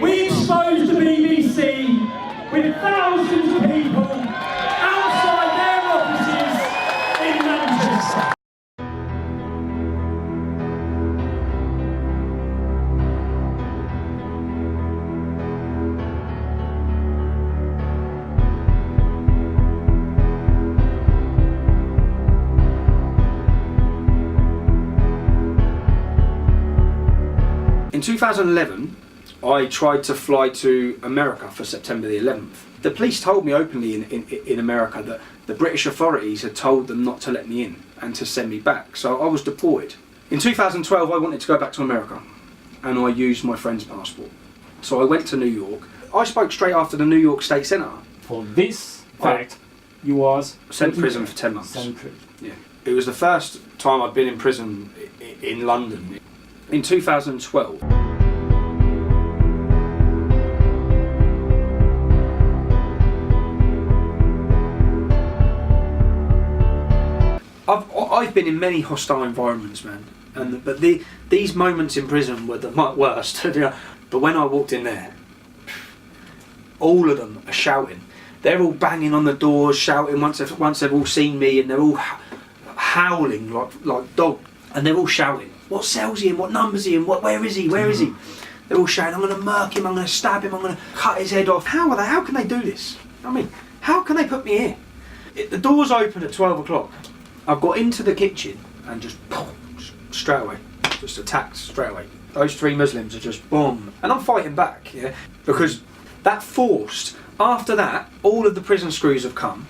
We exposed the BBC with thousands of people outside their offices in Manchester. In 2011, I tried to fly to America for September the 11th. The police told me openly in America that the British authorities had told them not to let me in and to send me back, so I was deported. In 2012, I wanted to go back to America, and I used my friend's passport. So I went to New York. I spoke straight after the New York State Senator. For this fact, you was sent to prison for 10 months. Yeah. It was the first time I'd been in prison in London. In 2012. I've been in many hostile environments, man, but these moments in prison were the worst. But when I walked in there, all of them are shouting. They're all banging on the doors, shouting once they've all seen me, and they're all howling like dogs, and they're all shouting. What cell's he in? What number's he in? Where is he? Where is he? They're all shouting, I'm going to murk him, I'm going to stab him, I'm going to cut his head off. How can they do this? I mean, how can they put me here? The doors opened at 12 o'clock. I got into the kitchen and just straight away, just attacked straight away. Those three Muslims are just boom. And I'm fighting back, yeah? Because that forced, after that, all of the prison screws have come.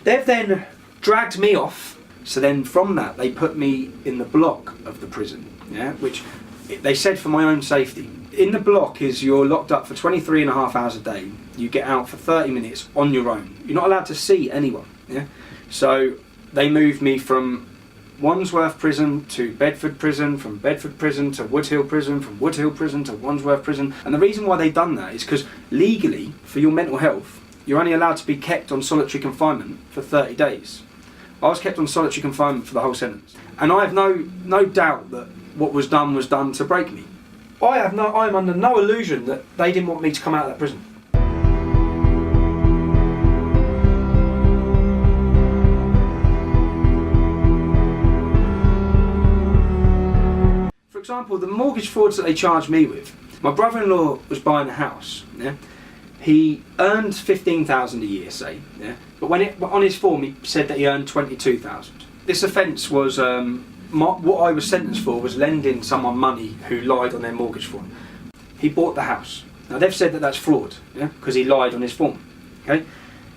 They've then dragged me off. So then from that, they put me in the block of the prison, yeah, which they said for my own safety. In the block is you're locked up for 23.5 hours a day. You get out for 30 minutes on your own. You're not allowed to see anyone, yeah. So they moved me from Wandsworth prison to Bedford prison, from Bedford prison to Woodhill prison, from Woodhill prison to Wandsworth prison. And the reason why they've done that is because legally, for your mental health, you're only allowed to be kept on solitary confinement for 30 days. I was kept on solitary confinement for the whole sentence, and I have no doubt that what was done to break me. I am under no illusion that they didn't want me to come out of that prison. For example, the mortgage frauds that they charged me with. My brother-in-law was buying a house. Yeah? He earned 15,000 a year, say, yeah. But on his form, he said that he earned 22,000. This offence was what I was sentenced for was lending someone money who lied on their mortgage form. He bought the house. Now they've said that that's fraud, yeah, because he lied on his form. Okay,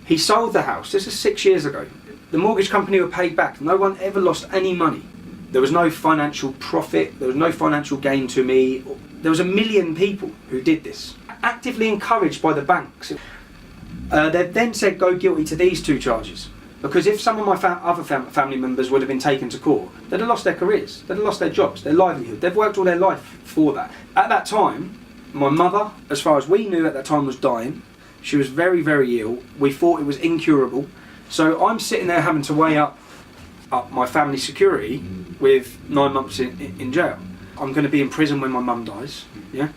he sold the house. This is 6 years ago. The mortgage company were paid back. No one ever lost any money. There was no financial profit. There was no financial gain to me. There was 1 million people who did this, actively encouraged by the banks. They've then said go guilty to these two charges, because if some of my other family members would have been taken to court, they'd have lost their careers, they'd have lost their jobs, their livelihood. They've worked all their life for that. At that time, my mother, as far as we knew at that time, was dying. She was very, very ill. We thought it was incurable. So I'm sitting there having to weigh up my family security with 9 months in jail. I'm going to be in prison when my mum dies, yeah?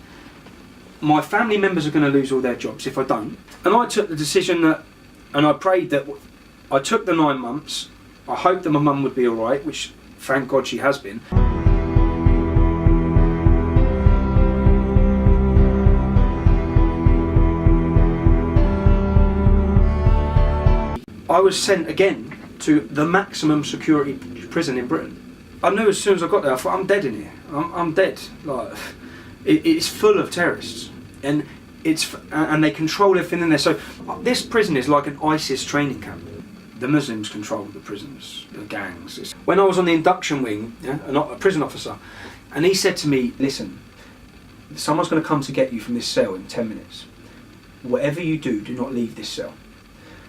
My family members are going to lose all their jobs if I don't. And I took the decision that, and I prayed that I took the 9 months. I hoped that my mum would be all right, which thank God she has been. I was sent again to the maximum security prison in Britain. I knew as soon as I got there, I thought, I'm dead in here. I'm dead. Like, it's full of terrorists, and they control everything in there. So this prison is like an ISIS training camp. The Muslims control the prisons, the gangs. When I was on the induction wing, yeah, a prison officer, and he said to me, listen, someone's going to come to get you from this cell in 10 minutes. Whatever you do not leave this cell.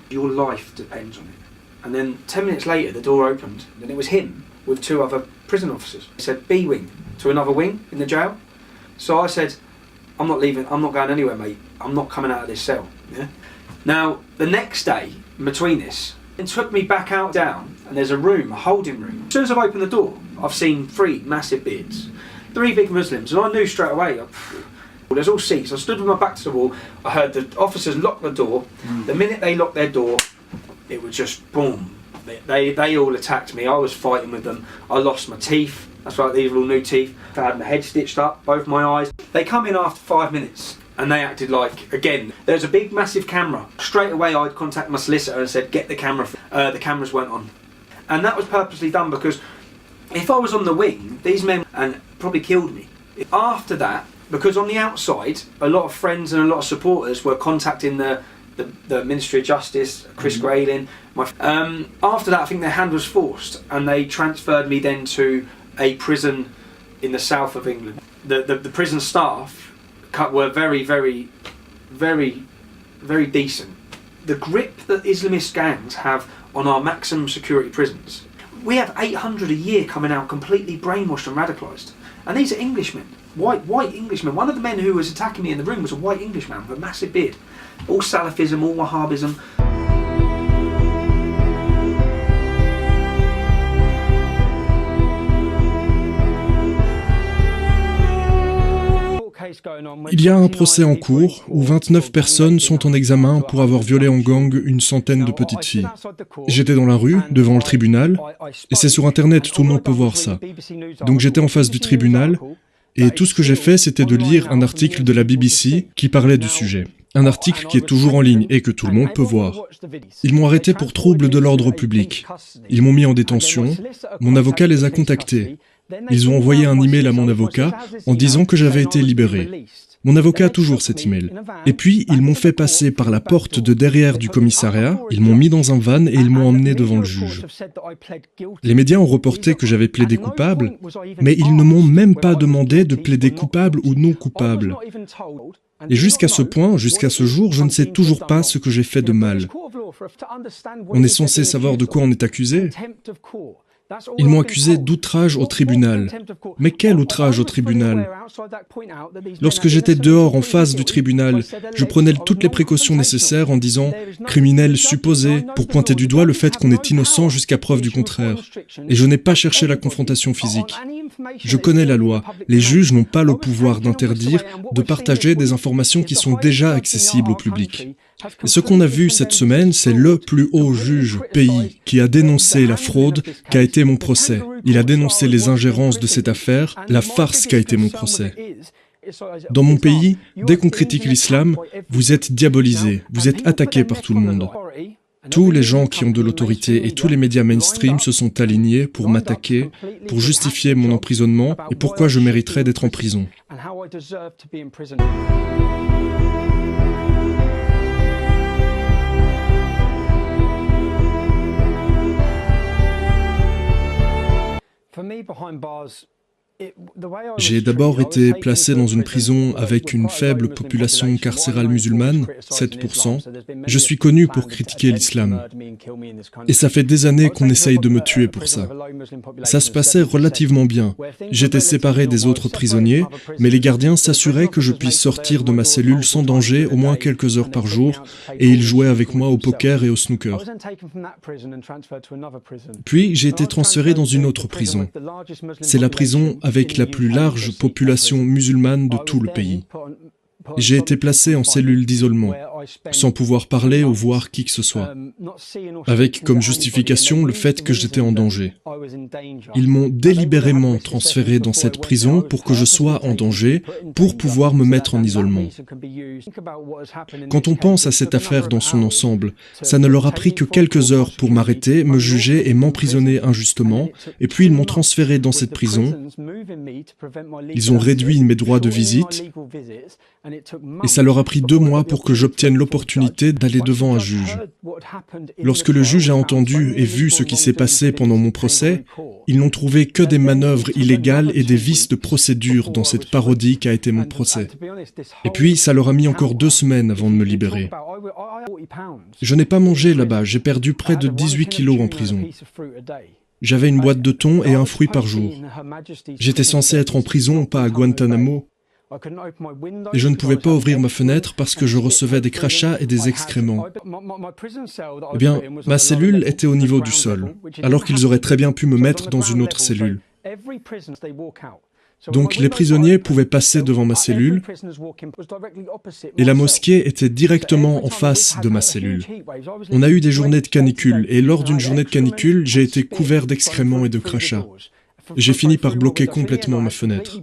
Your life depends on it. And then 10 minutes later, the door opened, and it was him with 2 other prison officers. He said, B wing, to another wing in the jail. So I said, I'm not leaving, I'm not going anywhere, mate. I'm not coming out of this cell. Yeah? Now, the next day, in between this, it took me back out down, and there's a room, a holding room. As soon as I've opened the door, I've seen 3 massive beards, 3 big Muslims, and I knew straight away, There's all seats. I stood with my back to the wall. I heard the officers lock the door. The minute they locked their door, it was just boom. They all attacked me. I was fighting with them. I lost my teeth. That's right, these are all new teeth. I had my head stitched up, both my eyes. They come in after 5 minutes and they acted like, again, there's a big massive camera. Straight away I'd contact my solicitor and said, get the camera. The cameras weren't on. And that was purposely done because if I was on the wing, these men and probably killed me. After that, because on the outside, a lot of friends and a lot of supporters were contacting the Ministry of Justice, Chris Grayling. After that, I think their hand was forced and they transferred me then to a prison in the south of England. The prison staff were very, very, very, very decent. The grip that Islamist gangs have on our maximum security prisons. We have 800 a year coming out completely brainwashed and radicalised. And these are Englishmen, white Englishmen. One of the men who was attacking me in the room was a white Englishman with a massive beard. All Salafism, all Wahhabism. Il y a un procès en cours où 29 personnes sont en examen pour avoir violé en gang une centaine de petites filles. J'étais dans la rue, devant le tribunal, et c'est sur internet, tout le monde peut voir ça. Donc j'étais en face du tribunal, et tout ce que j'ai fait, c'était de lire un article de la BBC qui parlait du sujet. Un article qui est toujours en ligne et que tout le monde peut voir. Ils m'ont arrêté pour trouble de l'ordre public. Ils m'ont mis en détention. Mon avocat les a contactés. Ils ont envoyé un email à mon avocat en disant que j'avais été libéré. Mon avocat a toujours cet email. Et puis, ils m'ont fait passer par la porte de derrière du commissariat, ils m'ont mis dans un van et ils m'ont emmené devant le juge. Les médias ont reporté que j'avais plaidé coupable, mais ils ne m'ont même pas demandé de plaider coupable ou non coupable. Et jusqu'à ce point, jusqu'à ce jour, je ne sais toujours pas ce que j'ai fait de mal. On est censé savoir de quoi on est accusé. Ils m'ont accusé d'outrage au tribunal. Mais quel outrage au tribunal? Lorsque j'étais dehors en face du tribunal, je prenais toutes les précautions nécessaires en disant « criminel supposé » pour pointer du doigt le fait qu'on est innocent jusqu'à preuve du contraire. Et je n'ai pas cherché la confrontation physique. Je connais la loi. Les juges n'ont pas le pouvoir d'interdire de partager des informations qui sont déjà accessibles au public. Et ce qu'on a vu cette semaine, c'est le plus haut juge pays qui a dénoncé la fraude qu'a été mon procès. Il a dénoncé les ingérences de cette affaire, la farce qu'a été mon procès. Dans mon pays, dès qu'on critique l'islam, vous êtes diabolisé, vous êtes attaqué par tout le monde. Tous les gens qui ont de l'autorité et tous les médias mainstream se sont alignés pour m'attaquer, pour justifier mon emprisonnement et pourquoi je mériterais d'être en prison. J'ai d'abord été placé dans une prison avec une faible population carcérale musulmane, 7%. Je suis connu pour critiquer l'islam. Et ça fait des années qu'on essaye de me tuer pour ça. Ça se passait relativement bien. J'étais séparé des autres prisonniers, mais les gardiens s'assuraient que je puisse sortir de ma cellule sans danger au moins quelques heures par jour, et ils jouaient avec moi au poker et au snooker. Puis j'ai été transféré dans une autre prison. C'est la prison avec la plus large population musulmane de tout le pays. J'ai été placé en cellule d'isolement, sans pouvoir parler ou voir qui que ce soit, avec comme justification le fait que j'étais en danger. Ils m'ont délibérément transféré dans cette prison pour que je sois en danger, pour pouvoir me mettre en isolement. Quand on pense à cette affaire dans son ensemble, ça ne leur a pris que quelques heures pour m'arrêter, me juger et m'emprisonner injustement, et puis ils m'ont transféré dans cette prison. Ils ont réduit mes droits de visite, et ça leur a pris 2 mois pour que j'obtienne l'opportunité d'aller devant un juge. Lorsque le juge a entendu et vu ce qui s'est passé pendant mon procès, ils n'ont trouvé que des manœuvres illégales et des vices de procédure dans cette parodie qu'a été mon procès. Et puis, ça leur a mis encore 2 semaines avant de me libérer. Je n'ai pas mangé là-bas, j'ai perdu près de 18 kilos en prison. J'avais une boîte de thon et un fruit par jour. J'étais censé être en prison, pas à Guantanamo. Et je ne pouvais pas ouvrir ma fenêtre parce que je recevais des crachats et des excréments. Eh bien, ma cellule était au niveau du sol, alors qu'ils auraient très bien pu me mettre dans une autre cellule. Donc les prisonniers pouvaient passer devant ma cellule, et la mosquée était directement en face de ma cellule. On a eu des journées de canicule, et lors d'une journée de canicule, j'ai été couvert d'excréments et de crachats. J'ai fini par bloquer complètement ma fenêtre.